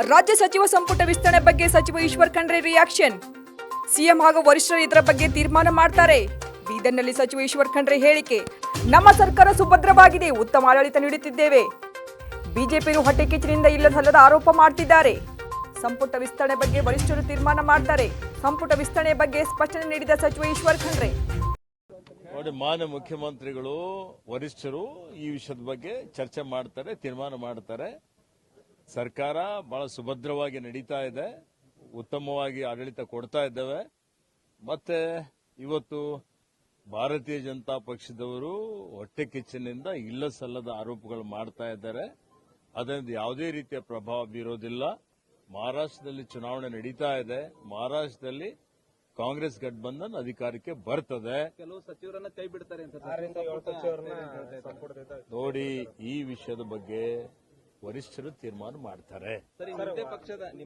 ರಾಜ್ಯ ಸಚಿವ ಸಂಪುಟ ವಿಸ್ತರಣೆ ಬಗ್ಗೆ ಸಚಿವ ಈಶ್ವರ್ ಖಂಡ್ರೆ ರಿಯಾಕ್ಷನ್. ಸಿಎಂ ಹಾಗೂ ವರಿಷ್ಠರು ಇದರ ಬಗ್ಗೆ ತೀರ್ಮಾನ ಮಾಡ್ತಾರೆ. ಬೀದರ್ನಲ್ಲಿ ಸಚಿವ ಈಶ್ವರ್ ಖಂಡ್ರೆ ಹೇಳಿಕೆ. ನಮ್ಮ ಸರ್ಕಾರ ಸುಭದ್ರವಾಗಿದೆ, ಉತ್ತಮ ಆಡಳಿತ ನೀಡುತ್ತಿದ್ದೇವೆ. ಬಿಜೆಪಿಯು ಹೊಟ್ಟೆ ಕಿಚ್ಚಿನಿಂದ ಇಲ್ಲ ಸಲ್ಲದ ಆರೋಪ ಮಾಡ್ತಿದ್ದಾರೆ. ಸಂಪುಟ ವಿಸ್ತರಣೆ ಬಗ್ಗೆ ವರಿಷ್ಠರು ತೀರ್ಮಾನ ಮಾಡ್ತಾರೆ. ಸಂಪುಟ ವಿಸ್ತರಣೆ ಬಗ್ಗೆ ಸ್ಪಷ್ಟನೆ ನೀಡಿದ ಸಚಿವ ಈಶ್ವರ್ ಖಂಡ್ರೆ. ನೋಡಿ, ಮಾನ್ಯ ಮುಖ್ಯಮಂತ್ರಿಗಳು ವರಿಷ್ಠರು ಈ ವಿಷಯದ ಬಗ್ಗೆ ಚರ್ಚೆ ಮಾಡ್ತಾರೆ, ತೀರ್ಮಾನ ಮಾಡ್ತಾರೆ. ಸರ್ಕಾರ ಬಹಳ ಸುಭದ್ರವಾಗಿ ನಡೀತಾ ಇದೆ, ಉತ್ತಮವಾಗಿ ಆಡಳಿತ ಕೊಡ್ತಾ ಇದ್ದೇವೆ. ಮತ್ತೆ ಇವತ್ತು ಭಾರತೀಯ ಜನತಾ ಪಕ್ಷದವರು ಹೊಟ್ಟೆ ಕಿಚ್ಚಿನಿಂದ ಇಲ್ಲ ಸಲ್ಲದ ಆರೋಪಗಳು ಮಾಡ್ತಾ ಇದ್ದಾರೆ. ಅದರಿಂದ ಯಾವುದೇ ರೀತಿಯ ಪ್ರಭಾವ ಬೀರೋದಿಲ್ಲ. ಮಹಾರಾಷ್ಟ್ರದಲ್ಲಿ ಚುನಾವಣೆ ನಡೀತಾ ಇದೆ. ಮಹಾರಾಷ್ಟ್ರದಲ್ಲಿ ಕಾಂಗ್ರೆಸ್ ಗಠಬಂಧನ್ ಅಧಿಕಾರಕ್ಕೆ ಬರ್ತದೆ. ಕೆಲವು ಸಚಿವರನ್ನ ಕೈ ಬಿಡ್ತಾರೆ ಅಂತ ನೋಡಿ, ಈ ವಿಷಯದ ಬಗ್ಗೆ ವರಿಷ್ಠರು ತೀರ್ಮಾನ ಮಾಡ್ತಾರೆ. ನಿಮ್ಮದೇ ಪಕ್ಷದ